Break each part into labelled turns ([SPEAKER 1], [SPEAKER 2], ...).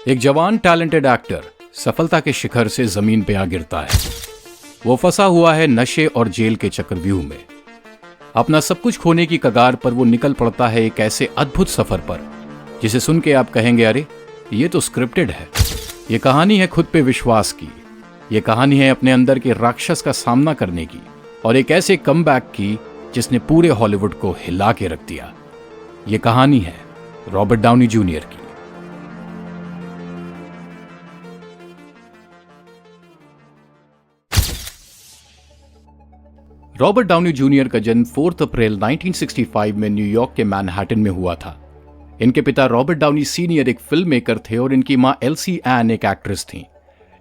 [SPEAKER 1] एक जवान talented actor सफलता के शिखर से जमीन पे आ गिरता है। वो फंसा हुआ है नशे और जेल के चक्रव्यूह में। अपना सब कुछ खोने की कगार पर वो निकल पड़ता है एक ऐसे अद्भुत सफर पर जिसे सुन के आप कहेंगे, अरे ये तो स्क्रिप्टेड है। ये कहानी है खुद पे विश्वास की। ये कहानी है अपने अंदर के राक्षस का सामना करने की और एक ऐसे कमबैक की जिसने पूरे हॉलीवुड को हिला के रख दिया। ये कहानी है रॉबर्ट डाउनी जूनियर की। रॉबर्ट डाउनी जूनियर का जन्म 4 अप्रैल 1965 में न्यूयॉर्क के मैनहट्टन में हुआ था। इनके पिता रॉबर्ट डाउनी सीनियर एक फिल्म मेकर थे और इनकी मां एल्सी एन एक एक्ट्रेस थीं।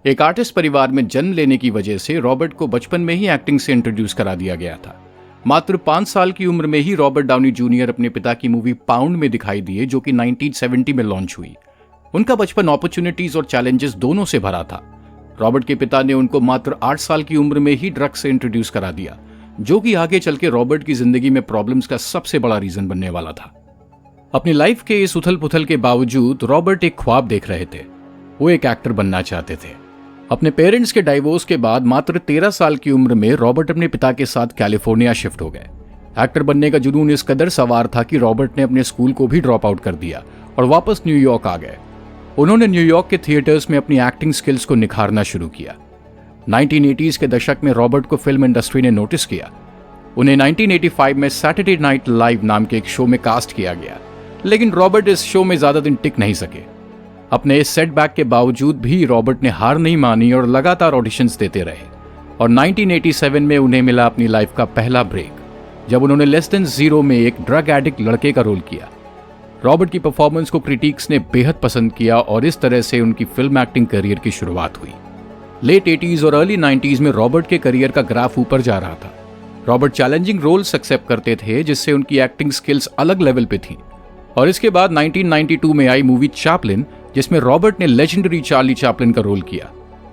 [SPEAKER 1] एक आर्टिस्ट परिवार में जन्म लेने की वजह से रॉबर्ट को बचपन में ही एक्टिंग से इंट्रोड्यूस करा दिया गया था। मात्र 5 साल की उम्र में ही रॉबर्ट डाउनी जूनियर अपने पिता की मूवी पाउंड में दिखाई दिए, जो कि 1970 में लॉन्च हुई। उनका बचपन अपॉर्चुनिटीज और चैलेंजेस दोनों से भरा था। रॉबर्ट के पिता ने उनको मात्र 8 साल की उम्र में ही ड्रग्स से इंट्रोड्यूस करा दिया, जो कि आगे चल के रॉबर्ट की जिंदगी में प्रॉब्लम्स का सबसे बड़ा रीजन बनने वाला था। अपनी लाइफ के इस उथल पुथल के बावजूद रॉबर्ट एक ख्वाब देख रहे थे। वो एक एक्टर बनना चाहते थे। अपने पेरेंट्स के डाइवोर्स के बाद मात्र 13 साल की उम्र में रॉबर्ट अपने पिता के साथ कैलिफोर्निया शिफ्ट हो गए। एक्टर बनने का जुनून इस कदर सवार था कि रॉबर्ट ने अपने स्कूल को भी ड्रॉप आउट कर दिया और वापस न्यूयॉर्क आ गए। उन्होंने न्यूयॉर्क के थिएटर्स में अपनी एक्टिंग स्किल्स को निखारना शुरू किया। 1980s के दशक में रॉबर्ट को फिल्म इंडस्ट्री ने नोटिस किया। उन्हें 1985 में सैटरडे नाइट लाइव नाम के एक शो में कास्ट किया गया, लेकिन रॉबर्ट इस शो में ज्यादा दिन टिक नहीं सके। अपने इस सेटबैक के बावजूद भी रॉबर्ट ने हार नहीं मानी और लगातार ऑडिशंस देते रहे और 1987 में उन्हें मिला अपनी लाइफ का पहला ब्रेक, जब उन्होंने लेस देन जीरो में एक ड्रग एडिक्ट लड़के का रोल किया। रॉबर्ट की परफॉर्मेंस को क्रिटिक्स ने बेहद पसंद किया और इस तरह से उनकी फिल्म एक्टिंग करियर की शुरुआत हुई। लेट 80s और अर्ली 90s में रॉबर्ट के करियर का ग्राफ ऊपर जा रहा था। रॉबर्ट चैलेंजिंग रोल्स एक्सेप्ट करते थे, जिससे उनकी एक्टिंग स्किल्स अलग लेवल पे थी। और इसके बाद 1992 में आई मूवी चैपलिन, जिसमें रॉबर्ट ने लेजेंडरी चार्ली चैपलिन का रोल किया।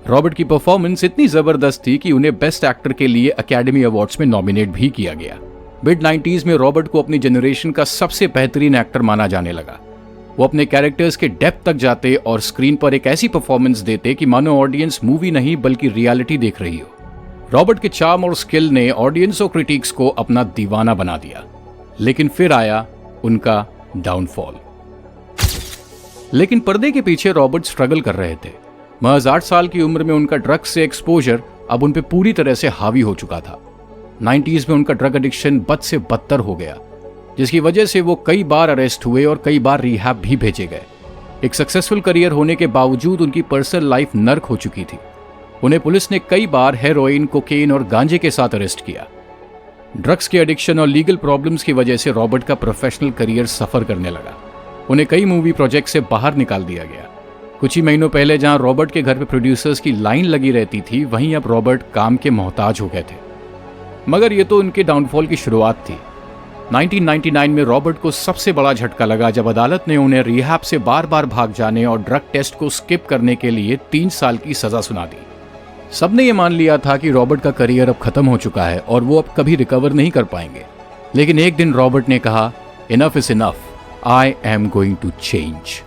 [SPEAKER 1] रॉबर्ट की परफॉर्मेंस इतनी जबरदस्त थी कि उन्हें बेस्ट एक्टर के लिए अकेडमी अवार्ड्स में नॉमिनेट भी किया गया। मिड 90s में रॉबर्ट को अपनी जनरेशन का सबसे बेहतरीन एक्टर माना जाने लगा। वो अपने कैरेक्टर्स के डेप्थ तक जाते और स्क्रीन पर एक ऐसी परफॉर्मेंस देते कि मानो ऑडियंस मूवी नहीं बल्कि रियलिटी देख रही हो। रॉबर्ट के चार्म और स्किल ने ऑडियंस और क्रिटिक्स को अपना दीवाना बना दिया। लेकिन फिर आया उनका डाउनफॉल। लेकिन पर्दे के पीछे रॉबर्ट स्ट्रगल कर रहे थे। महज 8 साल की उम्र में उनका ड्रग्स से एक्सपोजर अब उन पे पूरी तरह से हावी हो चुका था। 90s में उनका ड्रग एडिक्शन बद से बदतर हो गया, जिसकी वजह से वो कई बार अरेस्ट हुए और कई बार रिहैब भी भेजे गए। एक सक्सेसफुल करियर होने के बावजूद उनकी पर्सनल लाइफ नर्क हो चुकी थी। उन्हें पुलिस ने कई बार हेरोइन, कोकेन और गांजे के साथ अरेस्ट किया। ड्रग्स के एडिक्शन और लीगल प्रॉब्लम्स की वजह से रॉबर्ट का प्रोफेशनल करियर सफर करने लगा। उन्हें कई मूवी प्रोजेक्ट से बाहर निकाल दिया गया। कुछ ही महीनों पहले जहां रॉबर्ट के घर पे प्रोड्यूसर्स की लाइन लगी रहती थी, वहीं अब रॉबर्ट काम के मोहताज हो गए थे। मगर ये तो उनके डाउनफॉल की शुरुआत थी। 1999 में रॉबर्ट को सबसे बड़ा झटका लगा जब अदालत ने उन्हें रिहैब से बार बार भाग जाने और ड्रग टेस्ट को स्किप करने के लिए 3 साल की सजा सुना दी। सबने ये मान लिया था कि रॉबर्ट का करियर अब खत्म हो चुका है और वो अब कभी रिकवर नहीं कर पाएंगे। लेकिन एक दिन रॉबर्ट ने कहा, enough is enough, I am going to change.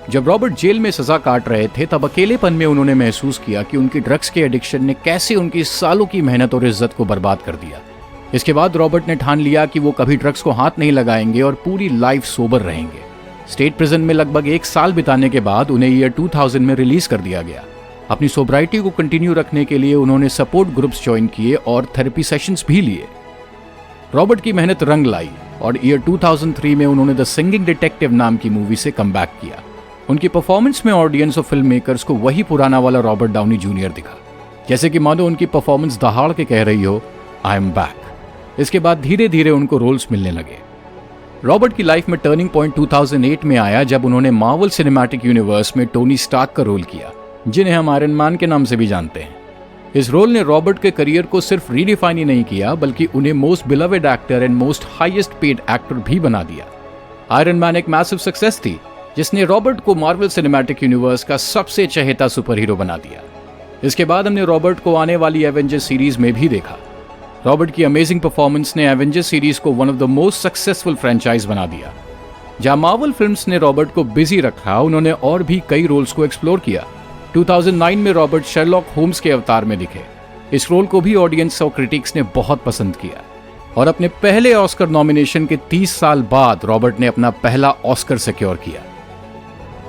[SPEAKER 1] जब रॉबर्ट जेल में सजा काट रहे थे, तब अकेलेपन में उन्होंने महसूस किया कि उनकी ड्रग्स के एडिक्शन ने कैसे उनकी सालों की मेहनत और इज्जत को बर्बाद कर दिया। इसके बाद रॉबर्ट ने ठान लिया कि वो कभी ड्रग्स को हाथ नहीं लगाएंगे और पूरी लाइफ सोबर रहेंगे। स्टेट प्रिजन में लगभग 1 साल बिताने के बाद उन्हें ईयर 2000 में रिलीज कर दिया गया। अपनी सोब्राइटी को कंटिन्यू रखने के लिए उन्होंने सपोर्ट ग्रुप्स ज्वाइन किए और थेरेपी सेशंस भी लिए। रॉबर्ट की मेहनत रंग लाई और ईयर 2003 में उन्होंने द सिंगिंग डिटेक्टिव नाम की मूवी से कमबैक किया। उनकी परफॉर्मेंस में ऑडियंस और फिल्म मेकर्स को वही पुराना वाला रॉबर्ट डाउनी जूनियर दिखा, जैसे कि मानो उनकी परफॉर्मेंस दहाड़ के कह रही हो, आई एम बैक। इसके बाद धीरे धीरे उनको रोल्स मिलने लगे। रॉबर्ट की लाइफ में टर्निंग पॉइंट 2008 में आया जब उन्होंने मार्वल सिनेमैटिक यूनिवर्स में टोनी स्टार्क का रोल किया, जिन्हें हम आयरन मैन के नाम से भी जानते हैं। इस रोल ने रॉबर्ट के करियर को सिर्फ रीडिफाइन ही नहीं किया, बल्कि उन्हें most beloved actor and most highest paid actor भी बना दिया। आयरन मैन एक मैसिव सक्सेस थी, जिसने रॉबर्ट को मार्वल सिनेमैटिक यूनिवर्स का सबसे चहेता सुपर हीरो बना दिया। इसके बाद हमने रॉबर्ट को आने वाली एवेंजर्स सीरीज में भी देखा। रॉबर्ट की अमेजिंग परफॉर्मेंस ने एवेंजर्स सीरीज को one of the most successful franchise बना दिया। जहां मार्वल फिल्म्स ने रॉबर्ट को बिजी रखा, उन्होंने और भी कई रोल्स को एक्सप्लोर किया। 2009 में रॉबर्ट शर्लॉक होम्स के अवतार में दिखे। इस रोल को भी ऑडियंस और क्रिटिक्स ने बहुत पसंद किया और अपने पहले ऑस्कर नॉमिनेशन के 30 साल बाद रॉबर्ट ने अपना पहला ऑस्कर सिक्योर किया।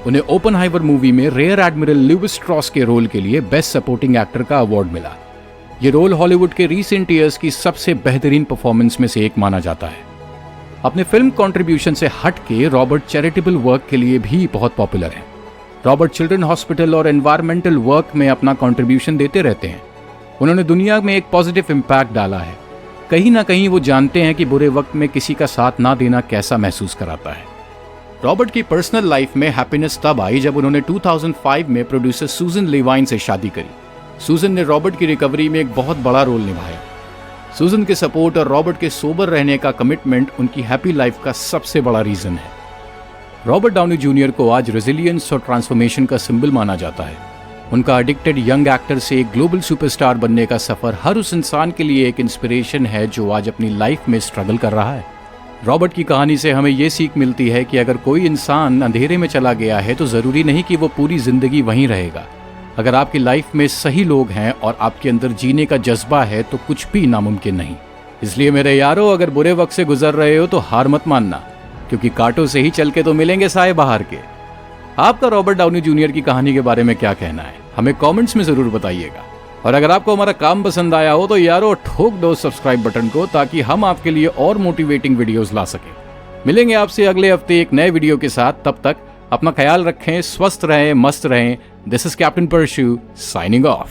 [SPEAKER 1] उन्हें ओपनहाइमर मूवी में रेयर एडमिरल लुइस स्ट्रॉस के रोल के लिए बेस्ट सपोर्टिंग एक्टर का अवार्ड मिला। ये रोल हॉलीवुड के रीसेंट ईयर्स की सबसे बेहतरीन परफॉर्मेंस में से एक माना जाता है। अपने फिल्म कंट्रीब्यूशन से हट के रॉबर्ट चैरिटेबल वर्क के लिए भी बहुत पॉपुलर हैं। रॉबर्ट चिल्ड्रन हॉस्पिटल और एनवायरमेंटल वर्क में अपना कंट्रीब्यूशन देते रहते हैं। उन्होंने दुनिया में एक पॉजिटिव इम्पैक्ट डाला है। कहीं ना कहीं वो जानते हैं कि बुरे वक्त में किसी का साथ ना देना कैसा महसूस कराता है। रॉबर्ट की पर्सनल लाइफ में हैप्पीनेस तब आई जब उन्होंने 2005 में प्रोड्यूसर सूजन लेवाइन से शादी करी। सूजन ने रॉबर्ट की रिकवरी में एक बहुत बड़ा रोल निभाया। सूजन के सपोर्ट और रॉबर्ट के सोबर रहने का कमिटमेंट उनकी हैप्पी लाइफ का सबसे बड़ा रीजन है। रॉबर्ट डाउनी जूनियर को आज रेजिलियंस और ट्रांसफॉर्मेशन का सिंबल माना जाता है। उनका एडिक्टेड यंग एक्टर से एक ग्लोबल सुपरस्टार बनने का सफर हर उस इंसान के लिए एक इंस्पिरेशन है जो आज अपनी लाइफ में स्ट्रगल कर रहा है। रॉबर्ट की कहानी से हमें ये सीख मिलती है कि अगर कोई इंसान अंधेरे में चला गया है तो ज़रूरी नहीं कि वो पूरी ज़िंदगी वहीं रहेगा। अगर आपकी लाइफ में सही लोग हैं और आपके अंदर जीने का जज्बा है तो कुछ भी नामुमकिन नहीं। इसलिए मेरे यारों, अगर बुरे वक्त से गुजर रहे हो तो हार मत मानना, क्योंकि कांटों से ही चल के तो मिलेंगे साए बाहर के। आपका रॉबर्ट डाउनी जूनियर की कहानी के बारे में क्या कहना है, हमें कमेंट्स में ज़रूर बताइएगा। और अगर आपको हमारा काम पसंद आया हो तो यारो ठोक दो सब्सक्राइब बटन को, ताकि हम आपके लिए और मोटिवेटिंग वीडियोस ला सकें। मिलेंगे आपसे अगले हफ्ते एक नए वीडियो के साथ। तब तक अपना ख्याल रखें, स्वस्थ रहें, मस्त रहें। This is captain Parshu signing of.